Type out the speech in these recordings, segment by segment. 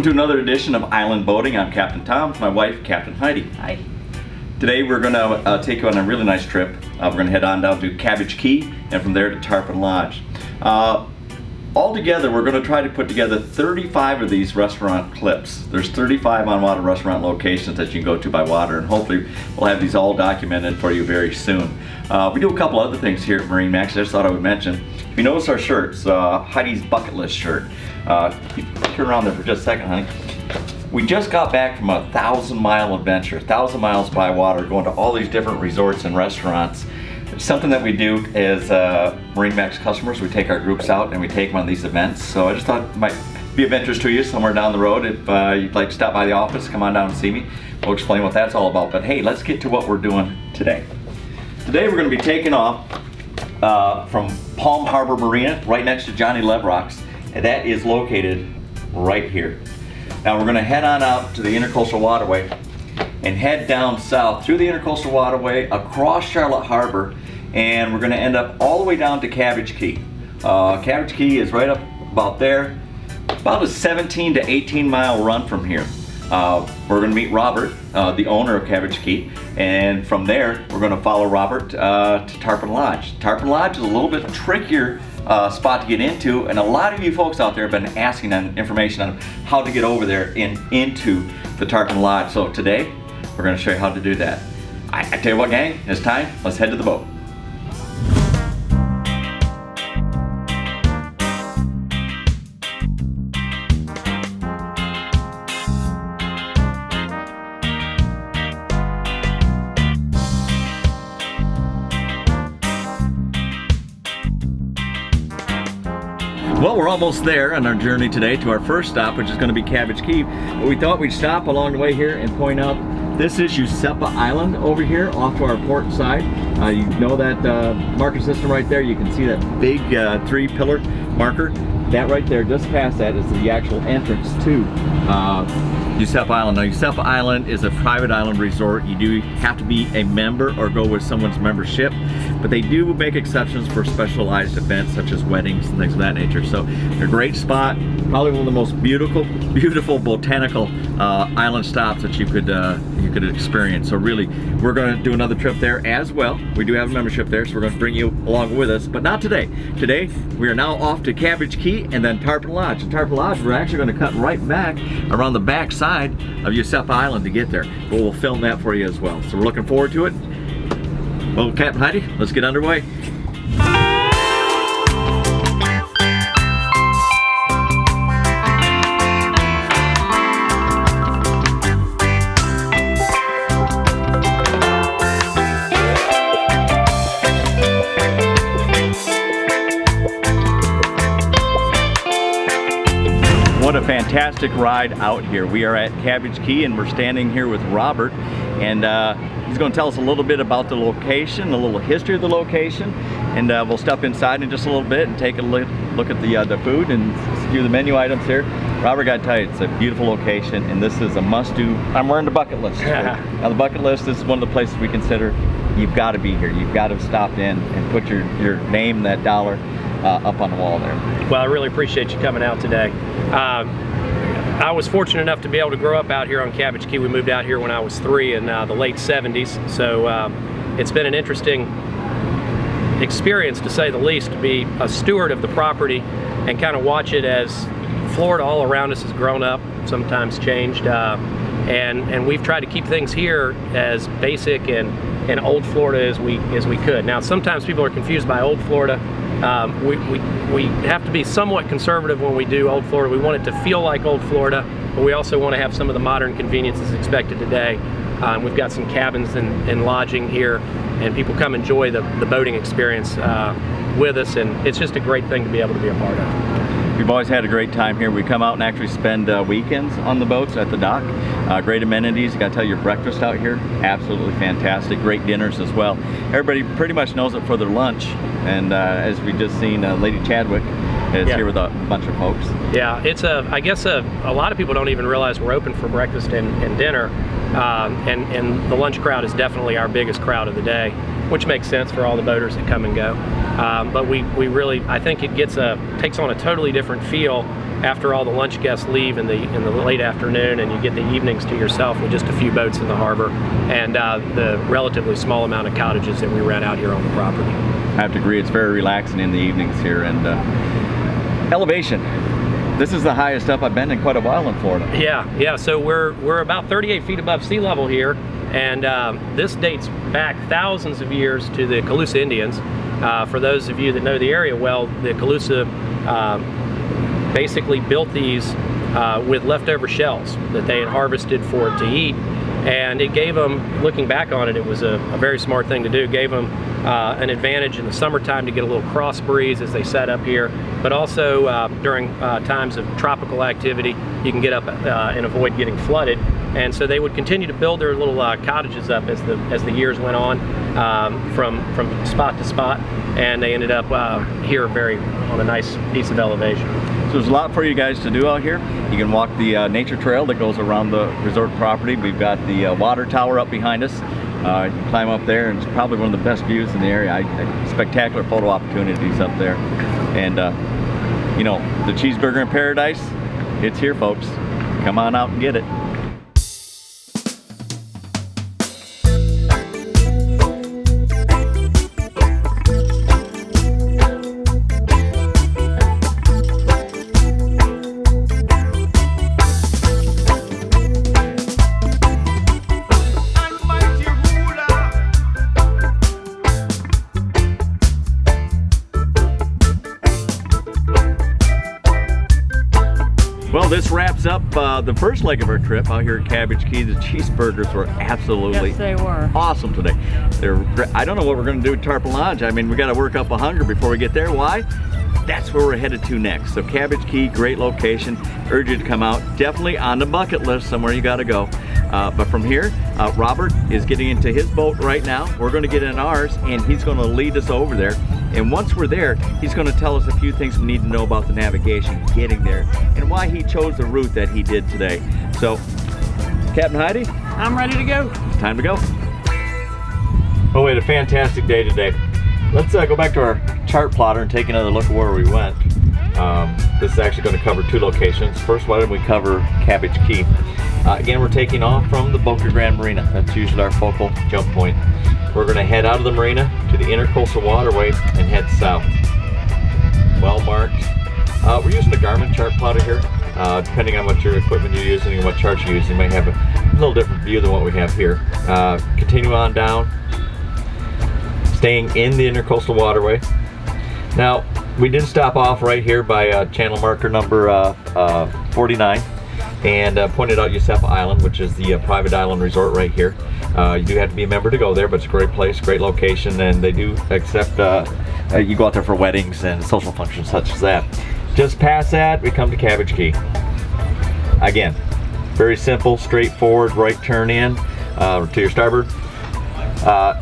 to another edition of Island Boating. I'm Captain Tom, my wife, Captain Heidi. Hi. Today we're going to take you on a really nice trip. We're going to head on down to Cabbage Key and from there to Tarpon Lodge. Altogether, we're going to try to put together 35 of these restaurant clips. There's 35 on-water restaurant locations that you can go to by water, and hopefully we'll have these all documented for you very soon. We do a couple other things here at Marine Max I just thought I would mention. If you notice our shirts, Heidi's bucket list shirt. Turn around there for just a second, honey. We just got back from a 1,000-mile adventure, 1,000 miles by water, going to all these different resorts and restaurants. It's something that we do as Marine Max customers. We take our groups out and we take them on these events. So I just thought it might be of interest to you somewhere down the road. If you'd like to stop by the office, come on down and see me. We'll explain what that's all about. But hey, let's get to what we're doing today. Today we're going to be taking off from Palm Harbor Marina, right next to Johnny Leverock's, and that is located right here. Now we're going to head on out to the Intercoastal Waterway and head down south through the Intercoastal Waterway across Charlotte Harbor, and we're going to end up all the way down to Cabbage Key. Cabbage Key is right up about there, about a 17 to 18 mile run from here. We're going to meet Robert, the owner of Cabbage Key, and from there we're going to follow Robert to Tarpon Lodge. Tarpon Lodge is a little bit trickier spot to get into, and a lot of you folks out there have been asking on information on how to get over there and into the Tarpon Lodge. So today we're going to show you how to do that. I tell you what, gang, it's time. Let's head to the boat. Well, we're almost there on our journey today to our first stop, which is going to be Cabbage Key. But we thought we'd stop along the way here and point out this is Usepa Island over here off to our port side. You know that marker system right there. You can see that big 3-pillar marker. That right there, just past that, is the actual entrance to Usepa Island. Now, Usepa Island is a private island resort. You do have to be a member or go with someone's membership, but they do make exceptions for specialized events such as weddings and things of that nature. So, a great spot, probably one of the most beautiful botanical island stops that you could experience. So really, we're going to do another trip there as well. We do have a membership there, so we're going to bring you along with us, but not today. Today, we are now off to Cabbage Key and then Tarpon Lodge. And Tarpon Lodge, we're actually going to cut right back around the back side of Usepa Island to get there. But we'll film that for you as well. So we're looking forward to it. Well, Captain Heidi, let's get underway. What a fantastic ride out here. We are at Cabbage Key and we're standing here with Robert, and he's going to tell us a little bit about the location, a little history of the location, and we'll step inside in just a little bit and take a look at the food and a few of the menu items here. Robert, got to tell you, it's a beautiful location, and this is a must-do. I'm wearing the bucket list. Now the bucket list is one of the places we consider you've got to be here. You've got to stop in and put your name, that dollar, up on the wall there. Well, I really appreciate you coming out today. I was fortunate enough to be able to grow up out here on Cabbage Key. We moved out here when I was 3 in the late 70s, so it's been an interesting experience, to say the least, to be a steward of the property and kind of watch it as Florida all around us has grown up, sometimes changed, and we've tried to keep things here as basic and old Florida as we could. Now, sometimes people are confused by old Florida. We have to be somewhat conservative when we do old Florida. We want it to feel like old Florida, but we also want to have some of the modern conveniences expected today. We've got some cabins and lodging here, and people come enjoy the boating experience with us, and it's just a great thing to be able to be a part of. We've always had a great time here. We come out and actually spend weekends on the boats at the dock. Great amenities. You got to tell you, your breakfast out here, absolutely fantastic. Great dinners as well. Everybody pretty much knows it for their lunch, and as we just seen, Lady Chadwick is here with a bunch of folks. Yeah, it's I guess a lot of people don't even realize we're open for breakfast and dinner, and the lunch crowd is definitely our biggest crowd of the day, which makes sense for all the boaters that come and go. But we really, I think it takes on a totally different feel after all the lunch guests leave in the late afternoon, and you get the evenings to yourself with just a few boats in the harbor, and the relatively small amount of cottages that we rent out here on the property. I have to agree, it's very relaxing in the evenings here. And elevation. This is the highest up I've been in quite a while in Florida. Yeah. So we're about 38 feet above sea level here, and this dates back thousands of years to the Calusa Indians. For those of you that know the area well, the Calusa basically built these with leftover shells that they had harvested for it to eat, and it gave them, looking back on it, it was a very smart thing to do. It gave them an advantage in the summertime to get a little cross breeze as they set up here, but also during times of tropical activity, you can get up and avoid getting flooded. And so they would continue to build their little cottages up as the years went on, from spot to spot, and they ended up here on a nice piece of elevation. So there's a lot for you guys to do out here. You can walk the nature trail that goes around the resort property. We've got the water tower up behind us. You can climb up there, and it's probably one of the best views in the area. Spectacular photo opportunities up there. And you know, the cheeseburger in paradise, it's here, folks. Come on out and get it. Well, this wraps up the first leg of our trip out here at Cabbage Key. The cheeseburgers were absolutely awesome today. I don't know what we're going to do at Tarpon Lodge. I mean, we got to work up a hunger before we get there. Why? That's where we're headed to next. So Cabbage Key, great location. Urge you to come out. Definitely on the bucket list, somewhere you got to go. But from here, Robert is getting into his boat right now. We're going to get in ours, and he's going to lead us over there. And once we're there, he's going to tell us a few things we need to know about the navigation, getting there, and why he chose the route that he did today. So, Captain Heidi? I'm ready to go. It's time to go. Oh, we had a fantastic day today. Let's go back to our chart plotter and take another look at where we went. This is actually going to cover two locations. First, why didn't we cover Cabbage Key? Again, we're taking off from the Boca Grande Marina. That's usually our focal jump point. We're going to head out of the marina to the Intercoastal Waterway and head south. Well marked. We're using a Garmin chart plotter here. Depending on what your equipment you're using and what charts you're using, you might have a little different view than what we have here. Continue on down, staying in the Intercoastal Waterway. Now, we did stop off right here by channel marker number 49 and pointed out Yosefa Island, which is the private island resort right here. You do have to be a member to go there, but it's a great place, great location, and they do accept, you go out there for weddings and social functions such as that. Just past that, we come to Cabbage Key. Again, very simple, straightforward, right turn in to your starboard.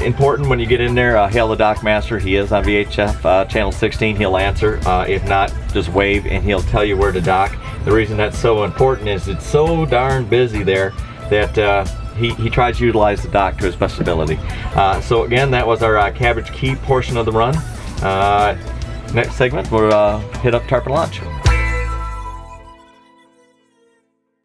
Important when you get in there, hail the dock master. He is on VHF channel 16. He'll answer. If not, just wave and he'll tell you where to dock. The reason that's so important is it's so darn busy there that he tries to utilize the dock to his best ability. So again, that was our Cabbage Key portion of the run. Next segment, we'll hit up Tarpon Lodge.